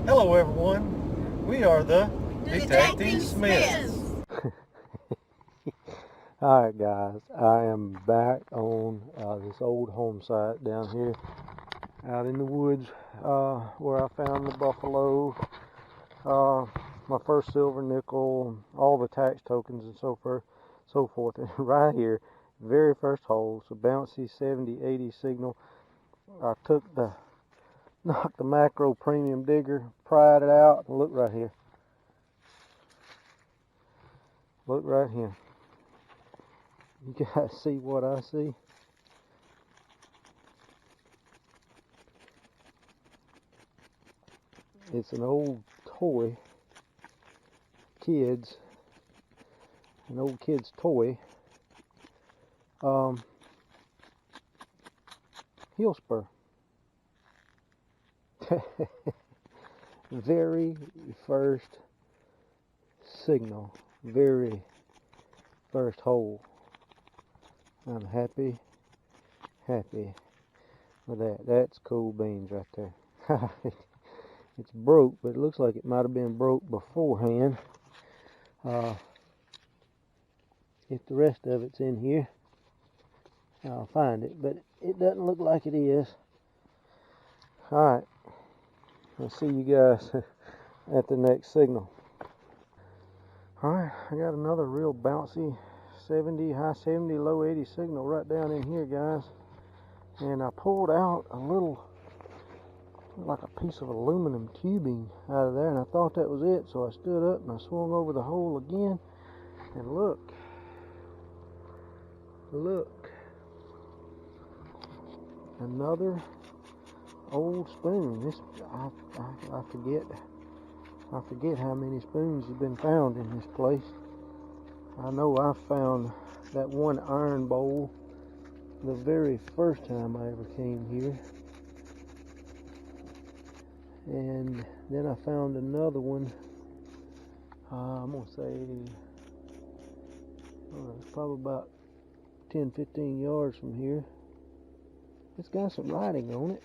Hello everyone, we are the Detecting Smiths. Alright guys, I am back on this old home site down here out in the woods where I found the buffalo, my first silver nickel, all the tax tokens and so forth. And right here, very first hole, it's a bouncy 70-80 signal. I took the Nokta Makro premium digger, pried it out, and look right here. Look right here. You guys see what I see? It's an old toy, an old kid's toy, heel spur. Very first signal, very first hole. I'm happy with that. That's cool beans right there. It's broke, but it looks like it might have been broke beforehand. If the rest of it's in here, I'll find it, but it doesn't look like it is. Alright, I'll see you guys at the next signal. Alright, I got another real bouncy 70, high 70, low 80 signal right down in here, guys. And I pulled out a little, like a piece of aluminum tubing out of there, and I thought that was it, so I stood up and I swung over the hole again, and look, another old spoon. This I forget how many spoons have been found in this place. I know I found that one iron bowl the very first time I ever came here, and then I found another one. I'm gonna say it's probably about 10-15 yards from here. It's got some writing on it.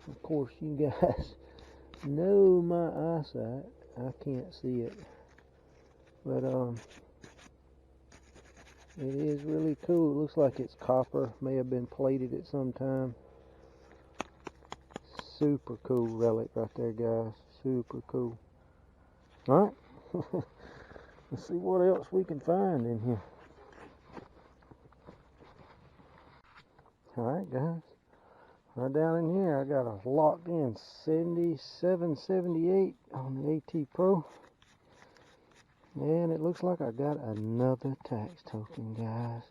Of course, you guys know my eyesight. I can't see it, but it is really cool. It looks like it's copper. May have been plated at some time. Super cool relic right there, guys. Super cool. Alright. Let's see what else we can find in here. Alright, guys. Right down in here, I got a locked in 7778 on the AT Pro. And it looks like I got another tax token, guys.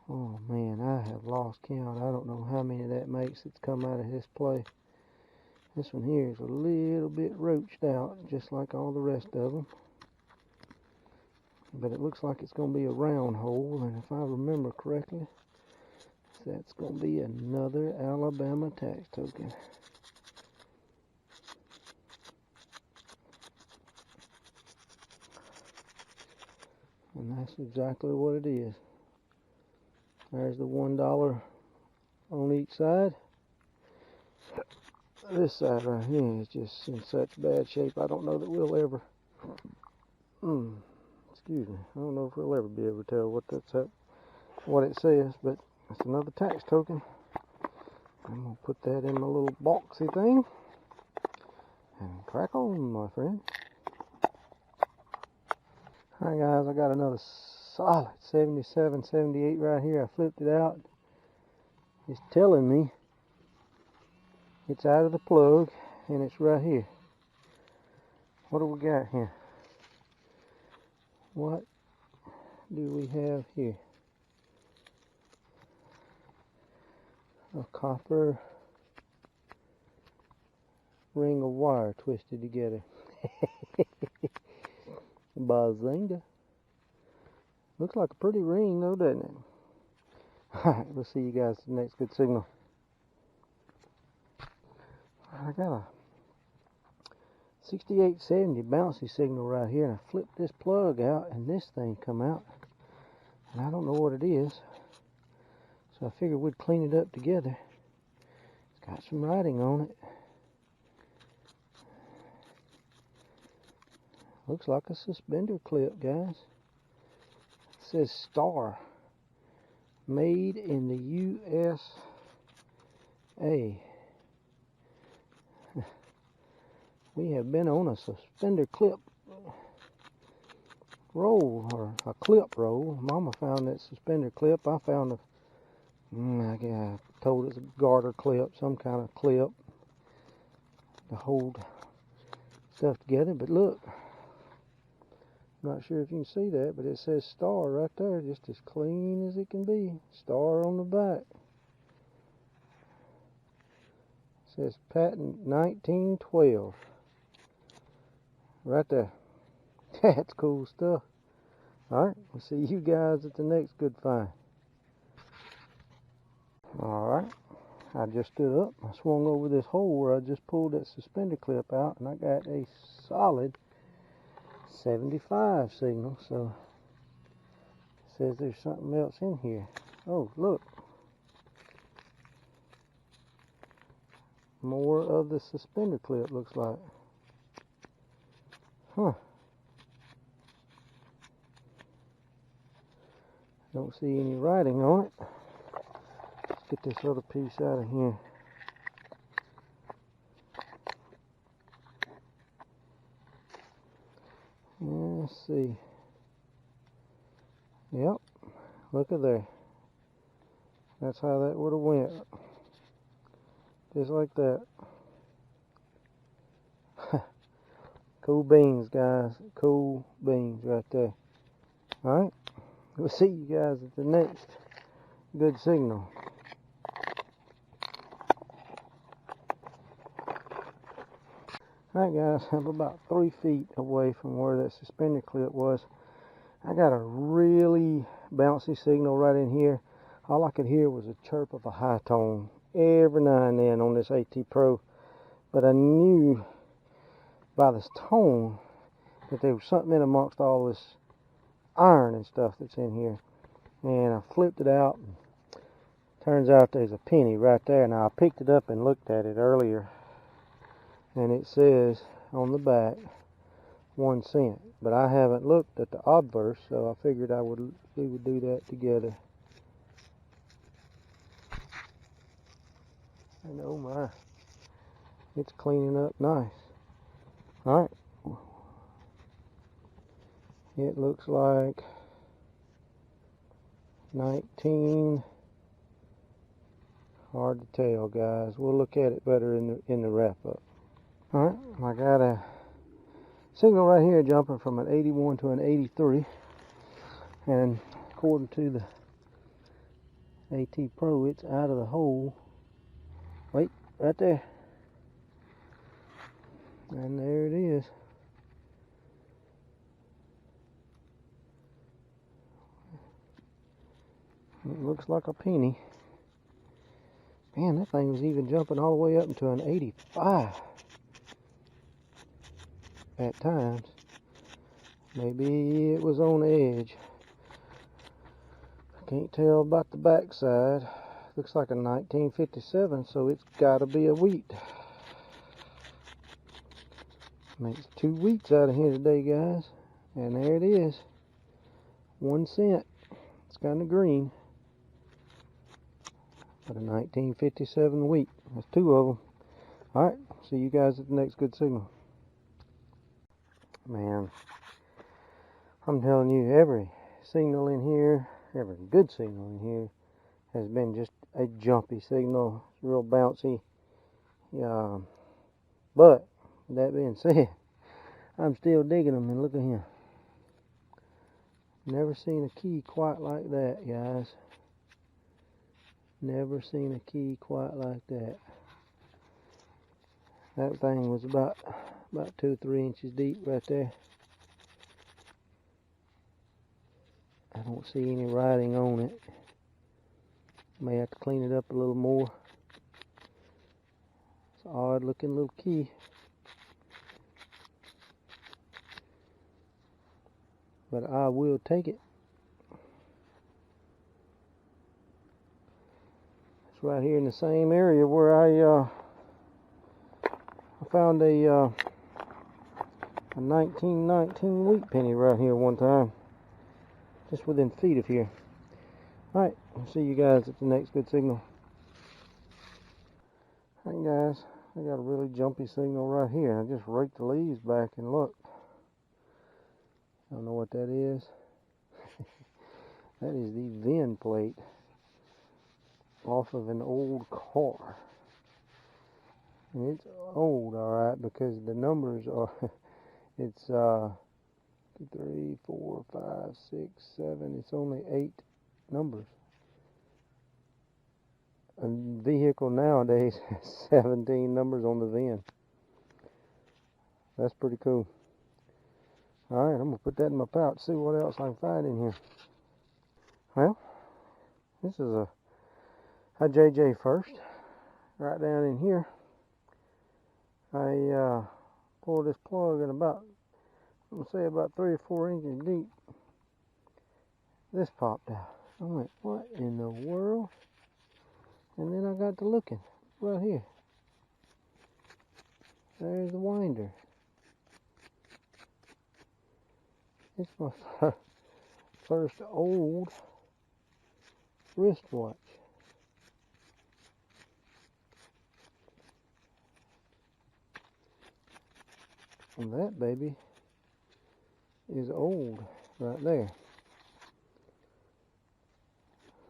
Oh man, I have lost count. I don't know how many that makes that's come out of this play. This one here is a little bit roached out, just like all the rest of them. But it looks like it's going to be a round hole, and if I remember correctly, that's going to be another Alabama tax token. And that's exactly what it is. There's the $1 on each side. This side right here is just in such bad shape, I don't know that we'll ever, excuse me, I don't know if we'll ever be able to tell what it says, but it's another tax token. I'm going to put that in my little boxy thing and crack on, my friend. Alright guys, I got another solid 77, 78 right here. I flipped it out. It's telling me it's out of the plug and it's right here. What do we got here? What do we have here? A copper ring of wire twisted together. Bazinga. Looks like a pretty ring though, doesn't it? Alright, we'll see you guys at the next good signal. I got a 6870 bouncy signal right here, and I flipped this plug out and this thing come out, and I don't know what it is, so I figured we'd clean it up together Got some writing on it. Looks like a suspender clip, guys. It says Star. Made in the USA. We have been on a suspender clip roll, or a clip roll. Mama found that suspender clip. I found I told it's a garter clip, some kind of clip to hold stuff together. But look, I'm not sure if you can see that, but it says Star right there, just as clean as it can be. Star on the back. It says patent 1912. Right there. That's cool stuff. Alright, we'll see you guys at the next good find. Alright, I just stood up. I swung over this hole where I just pulled that suspender clip out, and I got a solid 75 signal. So it says there's something else in here. Oh, look. More of the suspender clip, looks like. Huh. Don't see any writing on it. Let's get this other piece out of here. Let's see. Yep. Look at there. That's how that would have went. Just like that. Cool beans, guys. Cool beans right there. Alright. We'll see you guys at the next good signal. Alright guys, I'm about 3 feet away from where that suspender clip was. I got a really bouncy signal right in here. All I could hear was a chirp of a high tone every now and then on this AT Pro. But I knew by this tone that there was something in amongst all this iron and stuff that's in here. And I flipped it out, and turns out there's a penny right there. Now I picked it up and looked at it earlier, and it says on the back 1 cent, but I haven't looked at the obverse, so I figured we would do that together. And oh my, it's cleaning up nice. Alright, it looks like 19, hard to tell, guys. We'll look at it better in the wrap up. Alright, I got a signal right here jumping from an 81 to an 83, and according to the AT Pro, it's out of the hole. Wait, right there. And there it is. It looks like a penny. Man, that thing was even jumping all the way up into an 85 at times. Maybe it was on edge. I can't tell about the backside. Looks like a 1957, so it's got to be a wheat. Makes 2 wheats out of here today, guys. And there it is. 1 cent. It's kind of green. But a 1957 wheat. That's 2 of them. Alright, see you guys at the next good signal. Man, I'm telling you, every signal in here, every good signal in here has been just a jumpy signal. It's real bouncy. But that being said, I'm still digging them, and look at him. Never seen a key quite like that, guys. Never seen a key quite like that. That thing was about 2 or 3 inches deep right there. I don't see any writing on it. May have to clean it up a little more. It's an odd looking little key. But I will take it. It's right here in the same area where I found a 1919 wheat penny right here one time. Just within feet of here. Alright, I'll see you guys at the next good signal. Alright guys, I got a really jumpy signal right here. I just raked the leaves back and look. I don't know what that is. That is the VIN plate off of an old car. And it's old, alright, because the numbers are, it's 2, 3, 4, 5, 6, 7, it's only 8 numbers. A vehicle nowadays has 17 numbers on the VIN. That's pretty cool. Alright, I'm going to put that in my pouch, see what else I can find in here. Well, this is a JJ first. Right down in here, I pulled this plug in about, I'm going to say about 3 or 4 inches deep. This popped out. I went, what in the world? And then I got to looking, right here. There's the winder. It's my first old wristwatch. And that baby is old right there.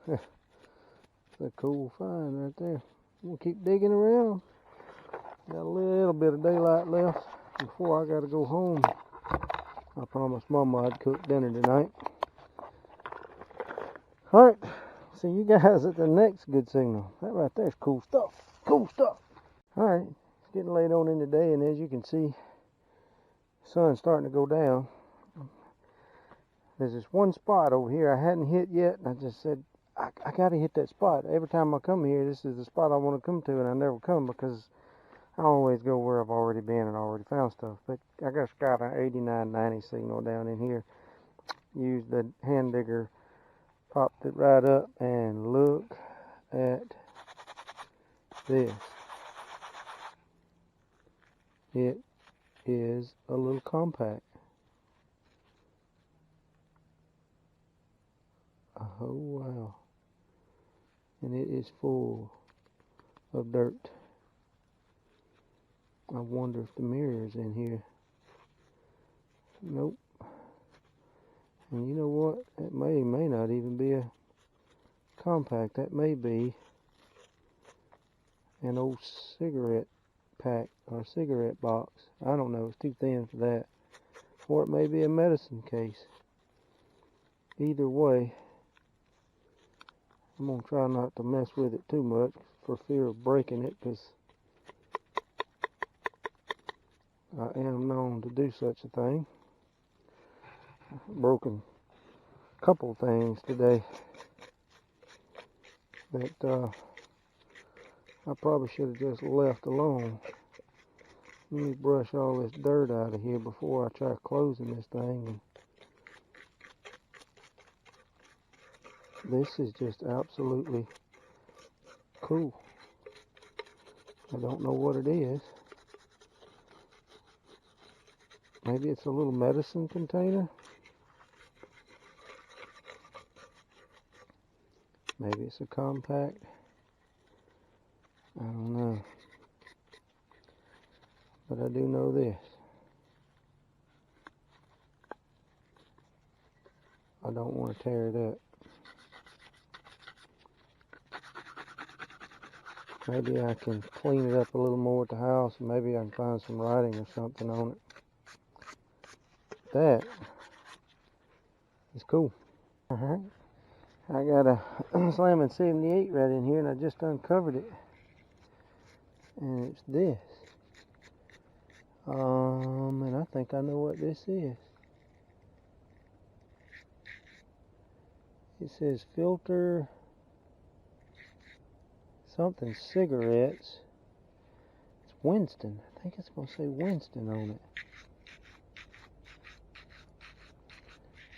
It's a cool find right there. We'll keep digging around. Got a little bit of daylight left before I gotta go home. I promised Mama I'd cook dinner tonight. Alright, see you guys at the next good signal. That right there's cool stuff. Cool stuff. Alright, it's getting late on in the day, and as you can see, the sun's starting to go down. There's this one spot over here I hadn't hit yet, and I just said, I gotta hit that spot. Every time I come here, this is the spot I want to come to, and I never come because I always go where I've already been and already found stuff. But I just got an 8990 signal down in here. Used the hand digger, popped it right up, and look at this. It is a little compact. Oh wow. And it is full of dirt. I wonder if the mirror is in here. Nope. And you know what? It may not even be a compact. That may be an old cigarette pack or cigarette box. I don't know. It's too thin for that. Or it may be a medicine case. Either way, I'm going to try not to mess with it too much for fear of breaking it, because I am known to do such a thing. I've broken a couple things today that I probably should have just left alone. Let me brush all this dirt out of here before I try closing this thing. This is just absolutely cool. I don't know what it is. Maybe it's a little medicine container. Maybe it's a compact. I don't know. But I do know this. I don't want to tear it up. Maybe I can clean it up a little more at the house, and maybe I can find some writing or something on it. That is cool. Alright. I got a Slamming 78 right in here, and I just uncovered it. And it's this. And I think I know what this is. It says filter something cigarettes. It's Winston. I think it's going to say Winston on it.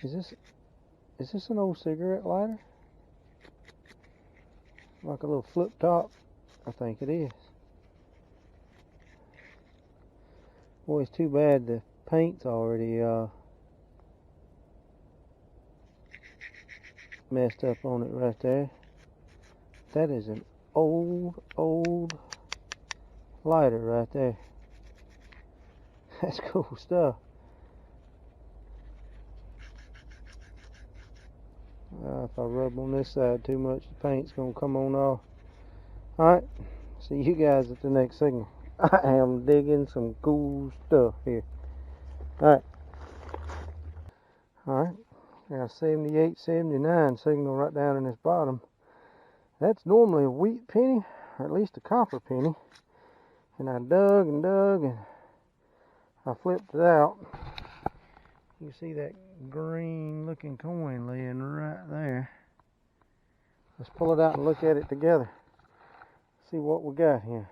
Is this an old cigarette lighter? Like a little flip top. I think it is. Boy, it's too bad the paint's already messed up on it right there. That is an old lighter right there. That's cool stuff. If I rub on this side too much, the paint's gonna come on off. Alright, see you guys at the next signal. I am digging some cool stuff here. Alright. Alright. Got a 78, 79 signal right down in this bottom. That's normally a wheat penny, or at least a copper penny. And I dug and dug and I flipped it out. You see that green looking coin laying right there. Let's pull it out and look at it together. See what we got here.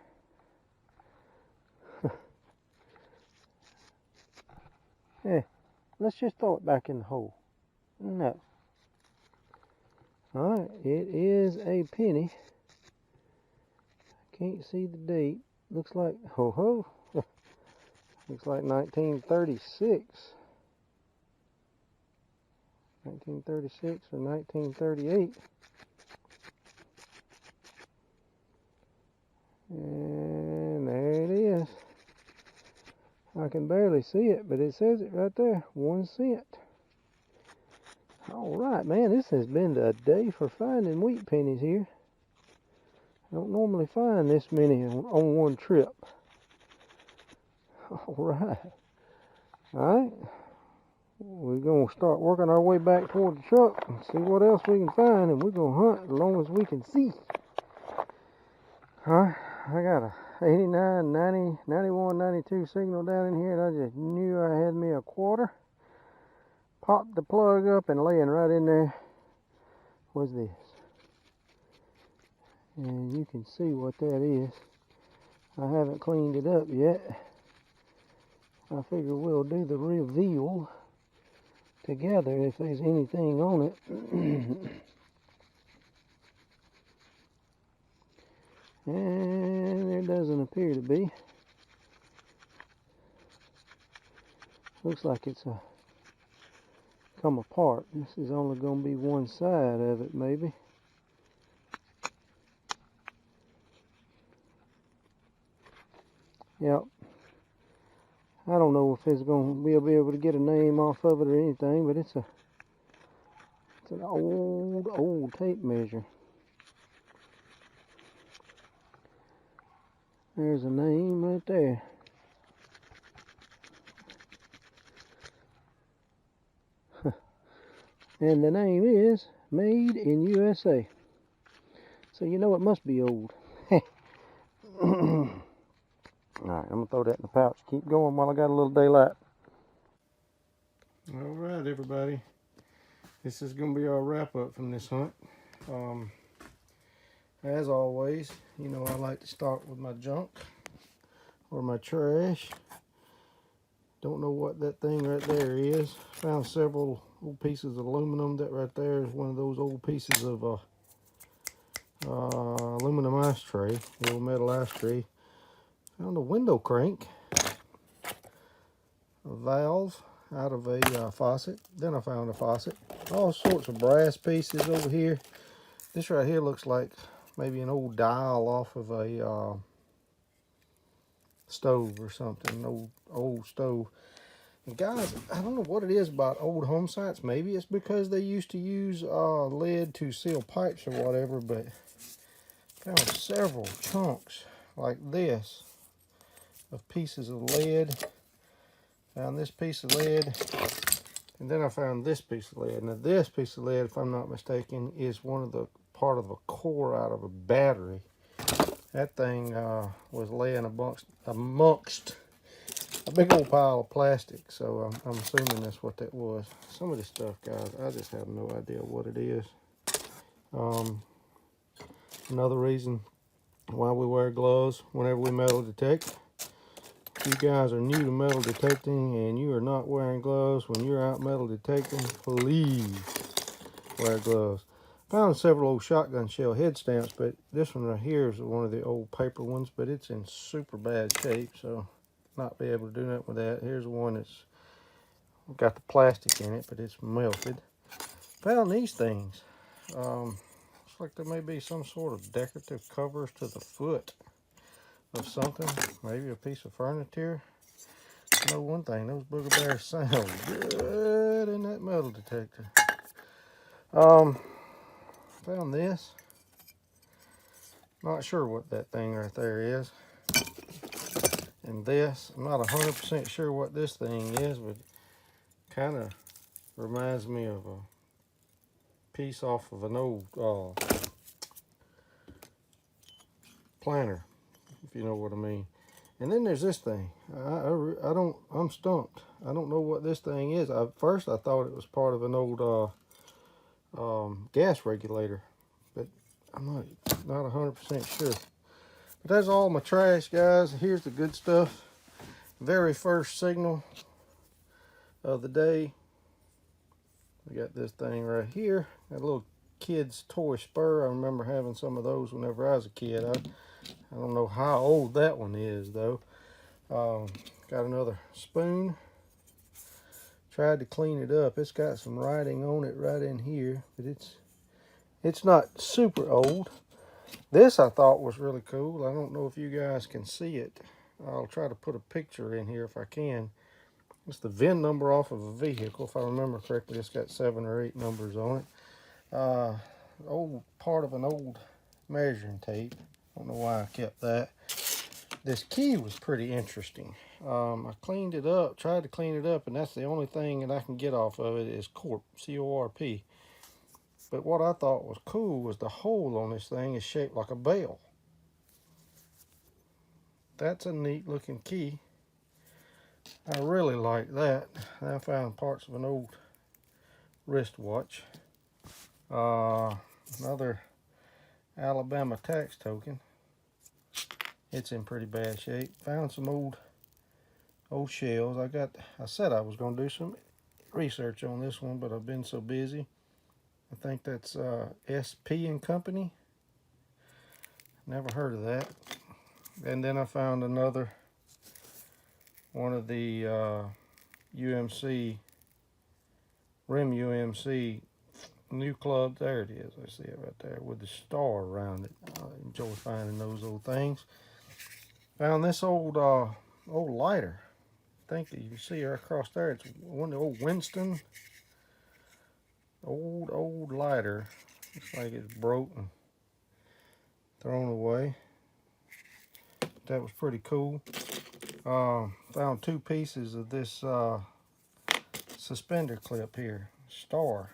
Yeah, let's just throw it back in the hole. No. Alright, it is a penny. Can't see the date. Looks like, ho ho. Looks like 1936. 1936 or 1938. And there it is. I can barely see it, but it says it right there. 1 cent. Alright, man, this has been a day for finding wheat pennies here. I don't normally find this many on one trip. Alright. Alright. We're going to start working our way back toward the truck and see what else we can find, and we're going to hunt as long as we can see. Alright, I got a 89, 90, 91, 92 signal down in here, and I just knew I had me a quarter. Popped the plug up, and laying right in there was this. And you can see what that is. I haven't cleaned it up yet. I figure we'll do the reveal together if there's anything on it. And there doesn't appear to be. Looks like it's come apart. This is only going to be one side of it, maybe. Yep. I don't know if it's going to be able to get a name off of it or anything, but it's an old tape measure. There's a name right there. And the name is Made in USA. So you know it must be old. Alright, I'm going to throw that in the pouch. Keep going while I got a little daylight. Alright, everybody. This is going to be our wrap up from this hunt. As always, you know I like to start with my junk or my trash. Don't know what that thing right there is. Found several old pieces of aluminum. That right there is one of those old pieces of aluminum ice tray, the old metal ice tray. Found a window crank, a valve out of a faucet. Then I found a faucet. All sorts of brass pieces over here. This right here looks like maybe an old dial off of a stove or something, an old stove. And guys, I don't know what it is about old home sites. Maybe it's because they used to use lead to seal pipes or whatever, but found several chunks like this of pieces of lead. Found this piece of lead, and then I found this piece of lead. Now this piece of lead, if I'm not mistaken, is part of a core out of a battery. That thing was laying amongst a big old pile of plastic, so I'm assuming that's what that was. Some of this stuff, guys, I just have no idea what it is. Another reason why we wear gloves whenever we metal detect. If you guys are new to metal detecting and you are not wearing gloves when you're out metal detecting, please wear gloves. Found several old shotgun shell head stamps, but this one right here is one of the old paper ones, but it's in super bad shape, so not be able to do nothing with that. Here's one that's got the plastic in it, but it's melted. Found these things. Looks like there may be some sort of decorative covers to the foot of something, maybe a piece of furniture. I know one thing, those booger bears sound good in that metal detector. Found this. Not sure what that thing right there is. And this, I'm not 100% sure what this thing is, but kind of reminds me of a piece off of an old planter, if you know what I mean. And then there's this thing. I'm stumped. I don't know what this thing is. At first I thought it was part of an old gas regulator, but I'm not 100% sure. But that's all my trash, guys. Here's the good stuff. Very first signal of the day. We got this thing right here. Got a little kid's toy spur. I remember having some of those whenever I was a kid. I don't know how old that one is though. Got another spoon. Tried to clean it up. It's got some writing on it right in here, but it's not super old. This I thought was really cool. I don't know if you guys can see it. I'll try to put a picture in here if I can. It's the VIN number off of a vehicle. If I remember correctly, it's got 7 or 8 numbers on it. Old part of an old measuring tape. I don't know why I kept that. This key was pretty interesting. I cleaned it up, tried to clean it up, and that's the only thing that I can get off of it is corp, C-O-R-P. But what I thought was cool was the hole on this thing is shaped like a bell. That's a neat looking key. I really like that. I found parts of an old wristwatch. Another Alabama tax token. It's in pretty bad shape. Found some old shells. I said I was going to do some research on this one, but I've been so busy. I think that's SP and Company. Never heard of that. And then I found another one of the UMC, Rim UMC new club. There it is. I see it right there with the star around it. I enjoy finding those old things. Found this old lighter. I think that you can see right across there. It's one of the old Winston. Old lighter. Looks like it's broke and thrown away. That was pretty cool. Found 2 pieces of this suspender clip here. Star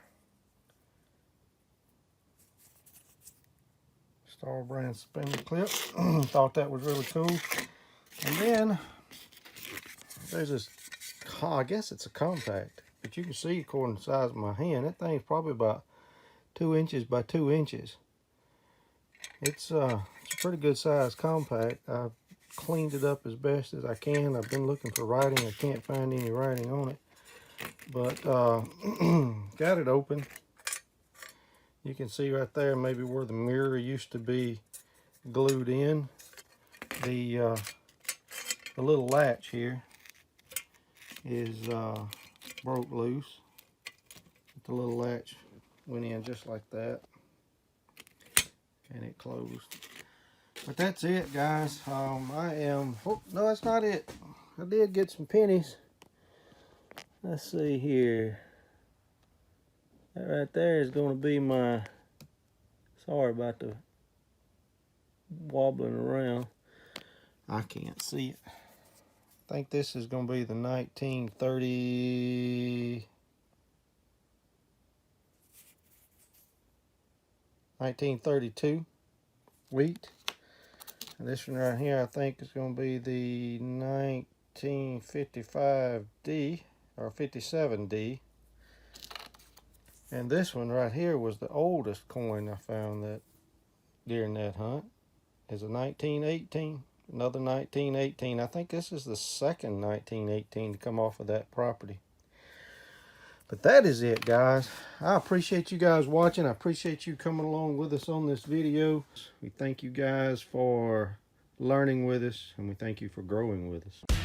brand suspender clip. Thought that was really cool. And then there's this, I guess it's a compact, but you can see according to the size of my hand, that thing's probably about 2 inches by 2 inches. It's a pretty good size compact. I've cleaned it up as best as I can. I've been looking for writing. I can't find any writing on it, but got it open. You can see right there maybe where the mirror used to be glued in. The little latch here is broke loose. The little latch went in just like that, and it closed. But that's it, guys. Oh no, that's not it. I did get some pennies. Let's see here. That right there is going to be my, sorry about the wobbling around. I can't see it. I think this is going to be the 1932 wheat. And this one right here, I think is going to be the 1955D or 57D. And this one right here was the oldest coin I found that during that hunt. Is a 1918, another 1918. I think this is the second 1918 to come off of that property. But that is it, guys. I appreciate you guys watching. I appreciate you coming along with us on this video. We thank you guys for learning with us, and we thank you for growing with us.